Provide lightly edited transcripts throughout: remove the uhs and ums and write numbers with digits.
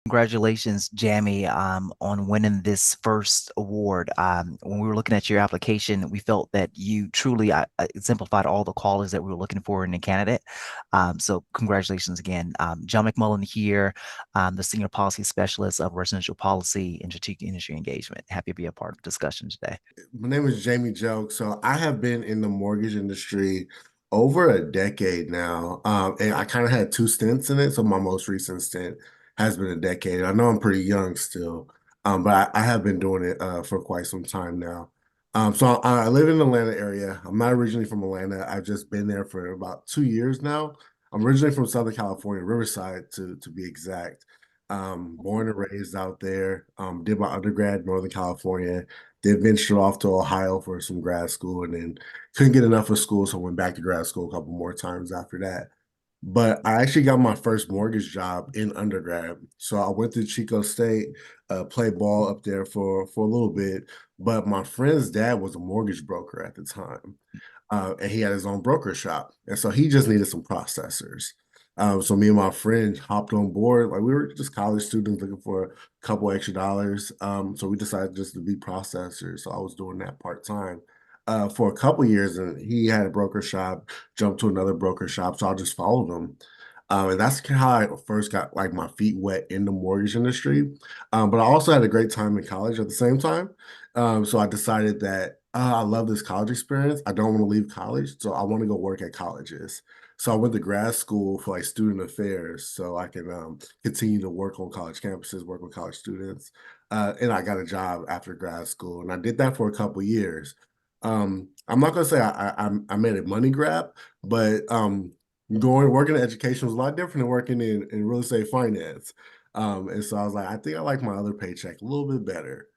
Congratulations, Jammie, on winning this first award. When we were looking at your application, we felt that you truly exemplified all the qualities that we were looking for in a candidate. So congratulations again. John McMullen here, the Senior Policy Specialist of Residential Policy and Strategic Industry Engagement. Happy to be a part of the discussion today. My name is Jammie Jelks. So I have been in the mortgage industry over a decade now. And I kind of had two stints in it. So my most recent stint has been a decade. I know I'm pretty young still, but I have been doing it for quite some time now. So I live in the Atlanta area. I'm not originally from Atlanta. I've just been there for about 2 years now. I'm originally from Southern California, Riverside to be exact. Born and raised out there. Did my undergrad in Northern California, then ventured off to Ohio for some grad school and then couldn't get enough of school, so went back to grad school a couple more times after that. But I actually got my first mortgage job in undergrad. So I went to Chico State, played ball up there for a little bit. But my friend's dad was a mortgage broker at the time, and he had his own broker shop, and so he just needed some processors. So me and my friend hopped on board. Like we were just college students looking for a couple extra dollars. So we decided just to be processors. So I was doing that part time for a couple years, and he had a broker shop, jumped to another broker shop. So I just followed him. And that's how I first got like my feet wet in the mortgage industry. But I also had a great time in college at the same time. So I decided that I love this college experience. I don't want to leave college, so I want to go work at colleges. So I went to grad school for like student affairs, so I can continue to work on college campuses, work with college students. And I got a job after grad school, and I did that for a couple years. I'm not gonna say I made a money grab, but going working in education was a lot different than working in real estate finance. And so I was like, I think I like my other paycheck a little bit better.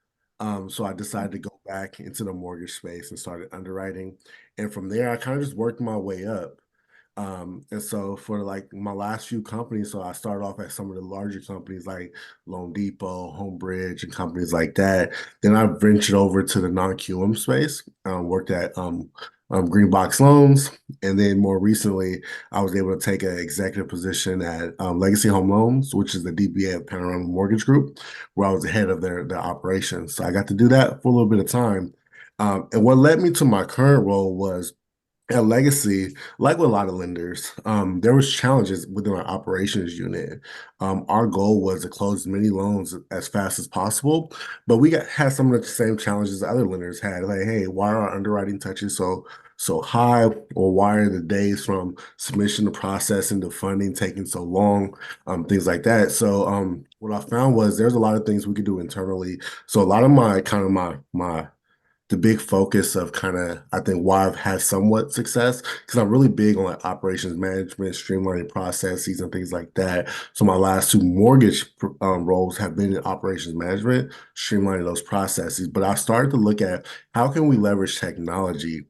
So I decided to go back into the mortgage space and started underwriting. And from there, I kind of just worked my way up. And so for like my last few companies, so I started off at some of the larger companies like Loan Depot, Homebridge, and companies like that. Then I ventured over to the non-QM space, worked at Green Box Loans, and then more recently, I was able to take an executive position at Legacy Home Loans, which is the DBA of Panorama Mortgage Group, where I was the head of their operations. So I got to do that for a little bit of time. And what led me to my current role was at Legacy, like with a lot of lenders, there was challenges within our operations unit. Our goal was to close as many loans as fast as possible, but we had some of the same challenges other lenders had. Like, hey, why are our underwriting touches so high, or why are the days from submission to processing to funding taking so long? Things like that. So, what I found was there's a lot of things we could do internally. So, a lot of my kind of my the big focus of kind of I think why I've had somewhat success because I'm really big on like operations management, streamlining processes and things like that. So my last two mortgage roles have been in operations management, streamlining those processes. But I started to look at how can we leverage technology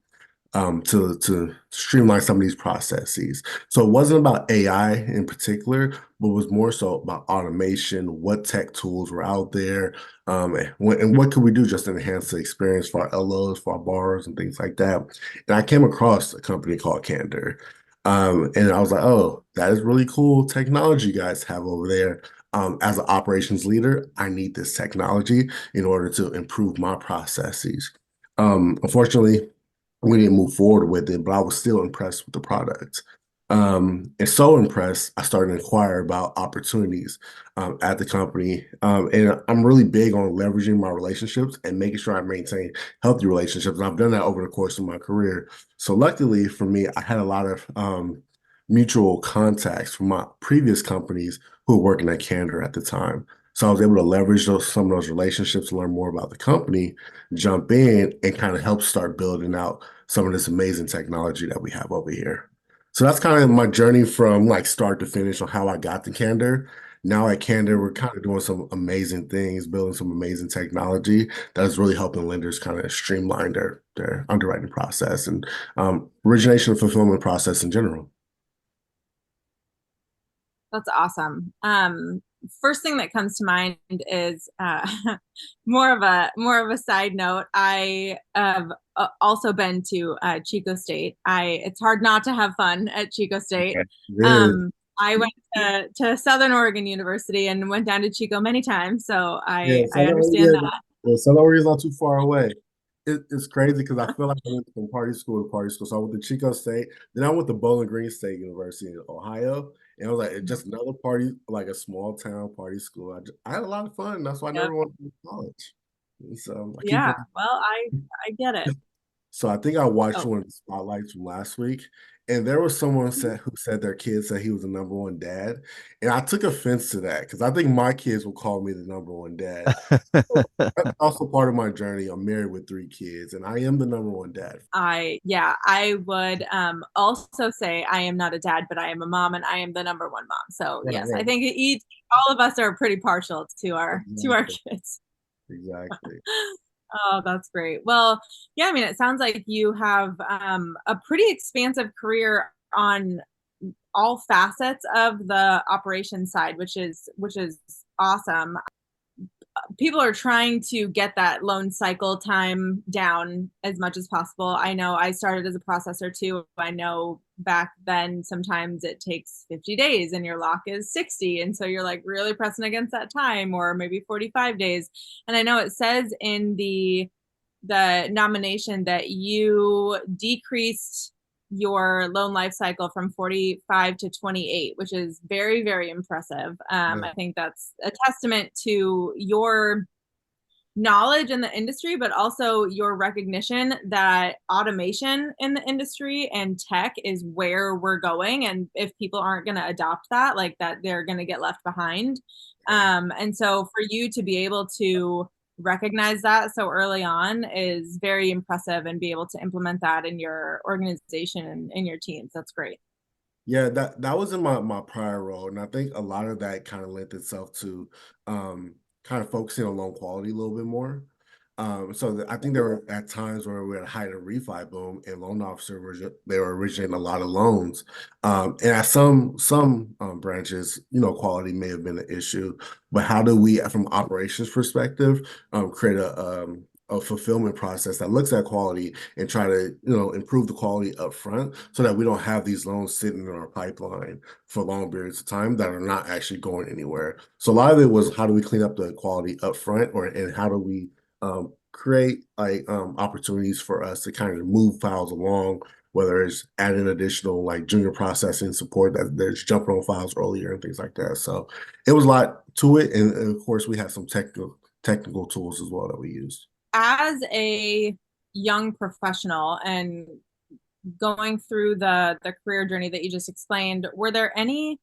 to streamline some of these processes. So it wasn't about AI in particular, but was more so about automation, what tech tools were out there, and what could we do just to enhance the experience for our LOs, for our borrowers, and things like that. And I came across a company called Candor. And I was like, oh, that is really cool technology you guys have over there. As an operations leader, I need this technology in order to improve my processes. Unfortunately, we didn't move forward with it, but I was still impressed with the product. And so impressed, I started to inquire about opportunities at the company. And I'm really big on leveraging my relationships and making sure I maintain healthy relationships. And I've done that over the course of my career. So luckily for me, I had a lot of mutual contacts from my previous companies who were working at Candor at the time. So I was able to leverage some of those relationships, learn more about the company, jump in and kind of help start building out some of this amazing technology that we have over here. So that's kind of my journey from like start to finish on how I got to Candor. Now at Candor, we're kind of doing some amazing things, building some amazing technology that is really helping lenders kind of streamline their underwriting process and origination and fulfillment process in general. That's awesome. First thing that comes to mind is more of a side note. I have also been to Chico State. I It's hard not to have fun at Chico State. Okay. It is. Um, I went to Southern Oregon University and went down to Chico many times, so Yeah, I Southern understand Oregon, that. yeah, Southern Oregon's not too far away. It's crazy because I feel like I went from party school to party school. So I went to Chico State, then I went to Bowling Green State University in Ohio, and it was like just another party, like a small town party school. I had a lot of fun. That's why I Yep. never wanted to go to college. And so I keep Yeah. going. Well, I get it. So I think I watched Oh, one of the spotlights from last week, and there was someone said who said their kid said he was the number one dad, and I took offense to that because I think my kids will call me the number one dad. So that's also part of my journey. I'm married with three kids, and I am the number one dad. yeah, I would also say I am not a dad, but I am a mom and I am the number one mom. So Right, yes, I right. think all of us are pretty partial to our Exactly. kids. Exactly. Oh, that's great. Well, yeah, I mean, it sounds like you have a pretty expansive career on all facets of the operations side, which is awesome. People are trying to get that loan cycle time down as much as possible. I know I started as a processor too. I know back then sometimes it takes 50 days and your lock is 60. And so you're like really pressing against that time, or maybe 45 days. And I know it says in the nomination that you decreased your loan life cycle from 45 to 28, which is very, very impressive. Yeah. I think that's a testament to your knowledge in the industry, but also your recognition that automation in the industry and tech is where we're going. And if people aren't going to adopt that, like that, they're going to get left behind. And so for you to be able to recognize that so early on is very impressive, and be able to implement that in your organization and in your teams. That's great. Yeah, that was in my prior role, and I think a lot of that kind of lent itself to kind of focusing on loan quality a little bit more. I think there were at times where we had a height of refi boom, and loan officers they were originating a lot of loans, and at some branches, quality may have been an issue, but how do we, from operations perspective, create a fulfillment process that looks at quality and try to improve the quality up front so that we don't have these loans sitting in our pipeline for long periods of time that are not actually going anywhere. So a lot of it was how do we clean up the quality up front, and how do we create like opportunities for us to kind of move files along, whether it's adding additional like junior processing support that there's jumping on files earlier and things like that. So it was a lot to it, and of course we had some technical tools as well that we used. As a young professional and going through the career journey that you just explained, were there any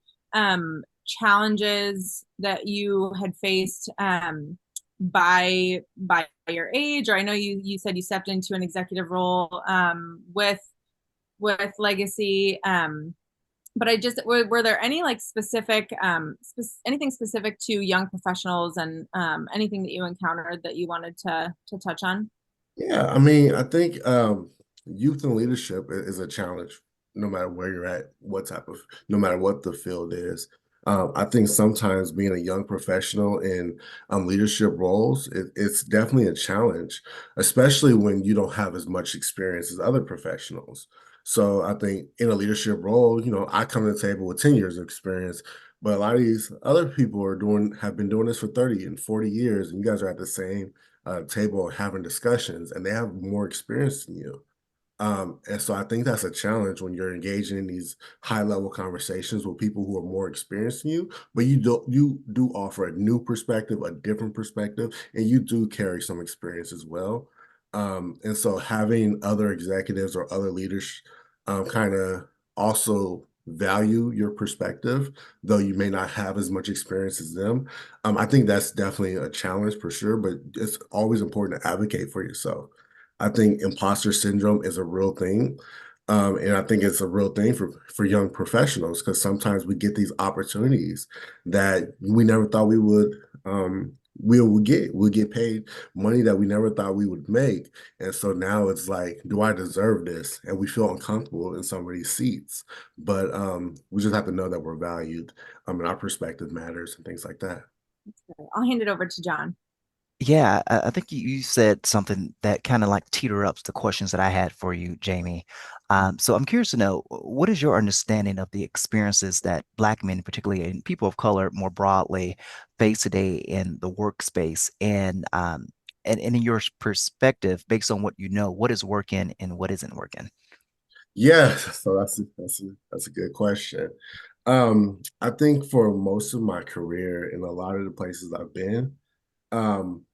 challenges that you had faced by your age? Or I know you said you stepped into an executive role with Legacy. But I just were there any like specific anything specific to young professionals, and anything that you encountered that you wanted to touch on? Yeah, I mean, I think youth and leadership is a challenge, no matter where you're at, no matter what the field is. I think sometimes being a young professional in leadership roles, it's definitely a challenge, especially when you don't have as much experience as other professionals. So I think in a leadership role, I come to the table with 10 years of experience, but a lot of these other people have been doing this for 30 and 40 years, and you guys are at the same table having discussions, and they have more experience than you. And so I think that's a challenge when you're engaging in these high level conversations with people who are more experienced than you, but you do offer a new perspective, a different perspective, and you do carry some experience as well. And so having other executives or other leaders kind of also value your perspective, though you may not have as much experience as them. I think that's definitely a challenge for sure, but it's always important to advocate for yourself. I think imposter syndrome is a real thing. And I think it's a real thing for young professionals because sometimes we get these opportunities that we never thought we would get. We'll get paid money that we never thought we would make. And so now it's like, do I deserve this? And we feel uncomfortable in some of these seats. But we just have to know that we're valued, and our perspective matters and things like that. I'll hand it over to John. Yeah, I think you said something that kind of like teeter ups the questions that I had for you, Jamie. So I'm curious to know, what is your understanding of the experiences that Black men, particularly and people of color more broadly, face today in the workspace, and in your perspective, based on what you know, what is working and what isn't working? Yeah, so that's a good question. I think for most of my career in a lot of the places I've been one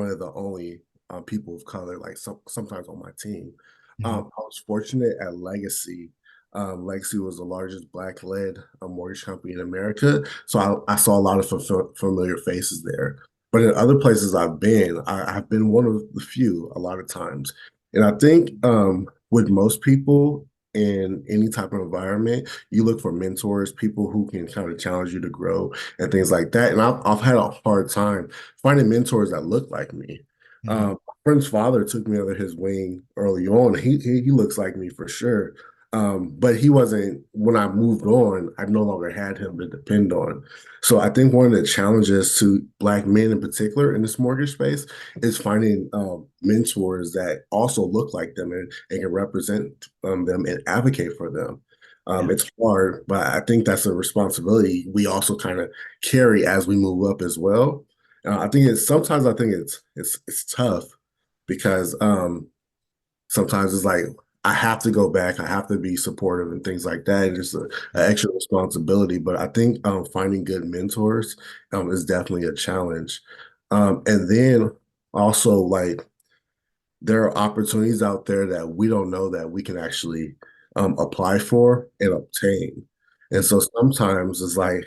of the only people of color, like sometimes on my team. Hmm. I was fortunate at Legacy. Legacy was the largest Black-led mortgage company in America, so I saw a lot of familiar faces there. But in other places I've been one of the few a lot of times. And I think with most people in any type of environment, you look for mentors, people who can kind of challenge you to grow and things like that. And I've had a hard time finding mentors that look like me. Hmm. My friend's father took me under his wing early on. He looks like me for sure. But he wasn't, when I moved on, I no longer had him to depend on. So I think one of the challenges to Black men in particular in this mortgage space is finding mentors that also look like them and can represent them and advocate for them. Yeah. It's hard, but I think that's a responsibility we also kind of carry as we move up as well. I think it's tough because sometimes it's like I have to go back, I have to be supportive and things like that. It's an Hmm. extra responsibility, but I think finding good mentors is definitely a challenge. And then also like there are opportunities out there that we don't know that we can actually apply for and obtain. And Hmm. so sometimes it's like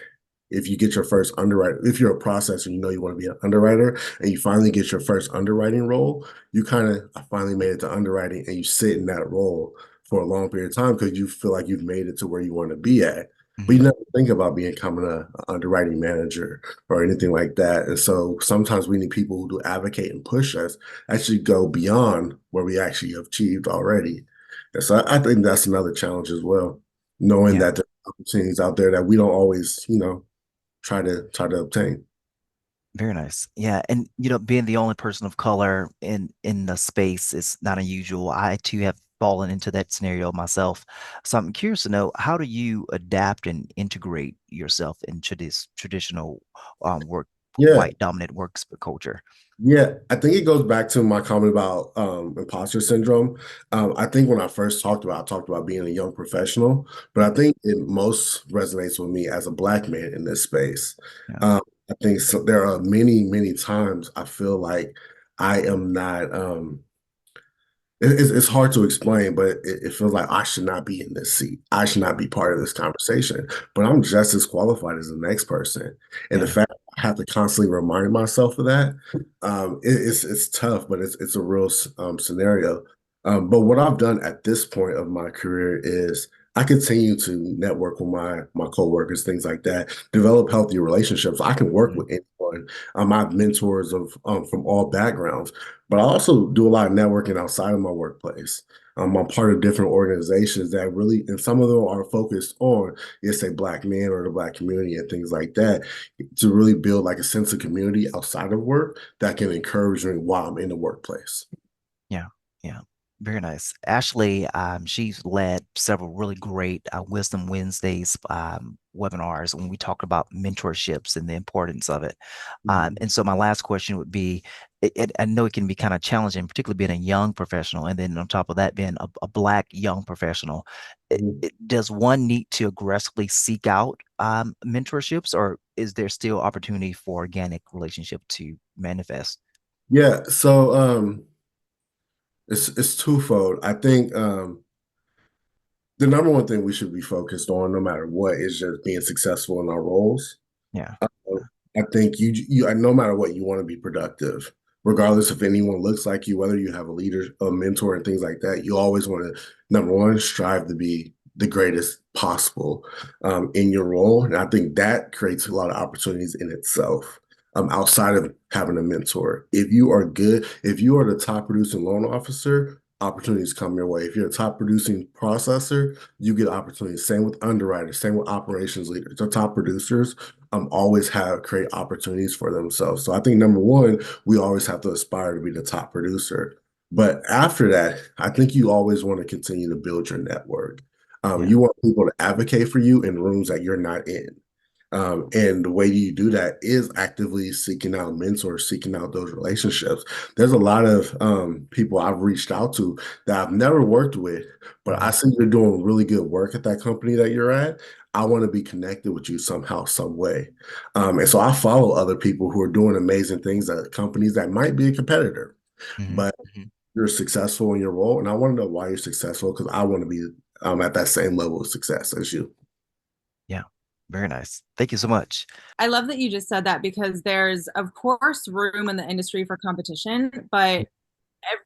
if you get your first underwriter, if you're a processor, you know you want to be an underwriter, and you finally get your first underwriting role, you kind of finally made it to underwriting and you sit in that role for a long period of time because you feel like you've made it to where you want to be at. But Hmm. you never think about becoming a underwriting manager or anything like that. And so sometimes we need people who do advocate and push us actually go beyond where we actually have achieved already. And so I think that's another challenge as well, knowing Yeah. that there are opportunities out there that we don't always, try to obtain. Very nice. Yeah, and being the only person of color in the space is not unusual. I too have fallen into that scenario myself. So I'm curious to know, how do you adapt and integrate yourself into this traditional work Yeah, white dominant works culture? yeah. I think it goes back to my comment about imposter syndrome. I think when I talked about being a young professional, but I Mhm. think it most resonates with me as a Black man in this space. Yeah. I think so, there are many, many times I feel like I am not. It's hard to explain, but it feels like I should not be in this seat. I should not be part of this conversation. But I'm just as qualified as the next person. And the Yeah. fact I have to constantly remind myself of that, it's tough, but it's a real scenario. But what I've done at this point of my career is I continue to network with my coworkers, things like that, develop healthy relationships. I can work Mhm. with anyone. I have mentors of from all backgrounds. But I also do a lot of networking outside of my workplace. I'm part of different organizations that really, and some of them are focused on, let's say, Black men or the Black community and things like that, to really build like a sense of community outside of work that can encourage me while I'm in the workplace. Yeah, yeah, very nice. Ashley, she's led several really great Wisdom Wednesdays webinars when we talk about mentorships and the importance of it. Mhm. And so my last question would be, I know it can be kind of challenging, particularly being a young professional, and then on top of that, being a Black young professional. Does one need to aggressively seek out mentorships, or is there still opportunity for organic relationship to manifest? Yeah, so it's twofold. I think the number one thing we should be focused on, no matter what, is just being successful in our roles. Yeah. I think no matter what, you want to be productive, regardless if anyone looks like you, whether you have a leader, a mentor, and things like that. You always want to, number one, strive to be the greatest possible in your role. And I think that creates a lot of opportunities in itself. Outside of having a mentor, if you are good, if you are the top producing loan officer, opportunities come your way. If you're a top producing processor, you get opportunities. Same with underwriters, same with operations leaders. The top producers always have create opportunities for themselves. So I think number one, we always have to aspire to be the top producer. But after that, I think you always want to continue to build your network. Yeah. You want people to advocate for you in rooms that you're not in. And the way you do that is actively seeking out mentors, seeking out those relationships. There's a lot of people I've reached out to that I've never worked with, but I Mhm. see you're doing really good work at that company that you're at. I want to be connected with you somehow, some way. And so I follow other people who are doing amazing things at companies that might be a competitor, Mhm. but Mhm. you're successful in your role. And I want to know why you're successful because I want to be at that same level of success as you. Yeah. Very nice. Thank you so much. I love that you just said that because there's, of course, room in the industry for competition, but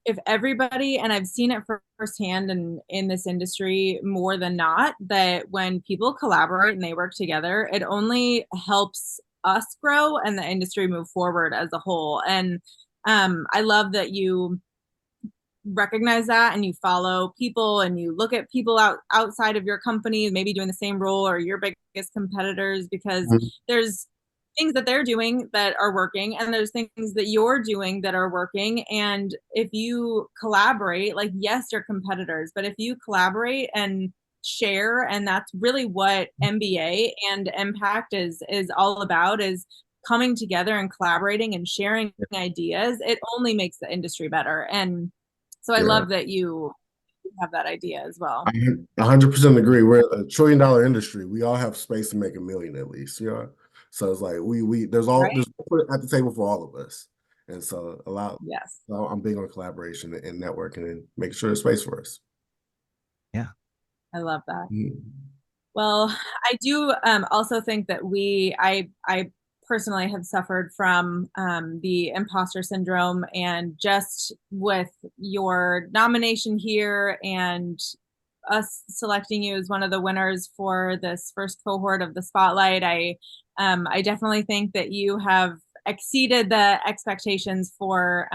if everybody, and I've seen it firsthand in this industry more than not, that when people collaborate and they work together, it only helps us grow and the industry move forward as a whole. And I love that you recognize that and you follow people and you look at people outside of your company maybe doing the same role or your biggest competitors, because Mhm. there's things that they're doing that are working and there's things that you're doing that are working. And if you collaborate, like, yes, you're competitors, but if you collaborate and share, and that's really what MBA and Impact is all about, is coming together and collaborating and sharing ideas. It only makes the industry better. And so I Yeah. love that you have that idea as I well. 100% agree. We're a $1 trillion industry. We all have space to make a million at least, you know. So it's like we Right? there's food at the table for all of us, and so Yes. so I'm big on collaboration and networking and making sure there's space for us. Yeah. I love that. Mhm. Well, I do also think that I personally have suffered from the imposter syndrome, and just with your nomination here and us selecting you as one of the winners for this first cohort of the spotlight, I definitely think that you have exceeded the expectations for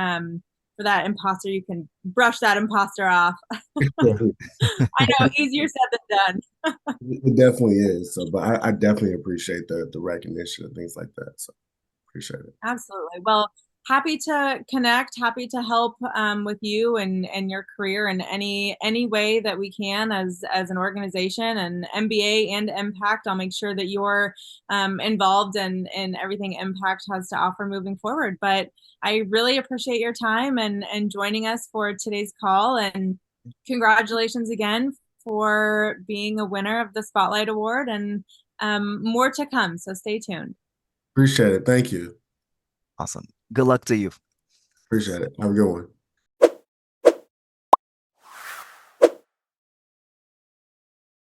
that imposter. You can brush that imposter off. I know, easier said than done. It definitely is. So, but I definitely appreciate the recognition and things like that. So appreciate it. Absolutely. Well, happy to connect, happy to help with you and your career in any way that we can as an organization and MBA and Impact. I'll make sure that you're involved in everything Impact has to offer moving forward. But I really appreciate your time and joining us for today's call. And congratulations again for being a winner of the Spotlight Award, and more to come. So stay tuned. Appreciate it. Thank you. Awesome. Good luck to you. Appreciate it. Have a good one.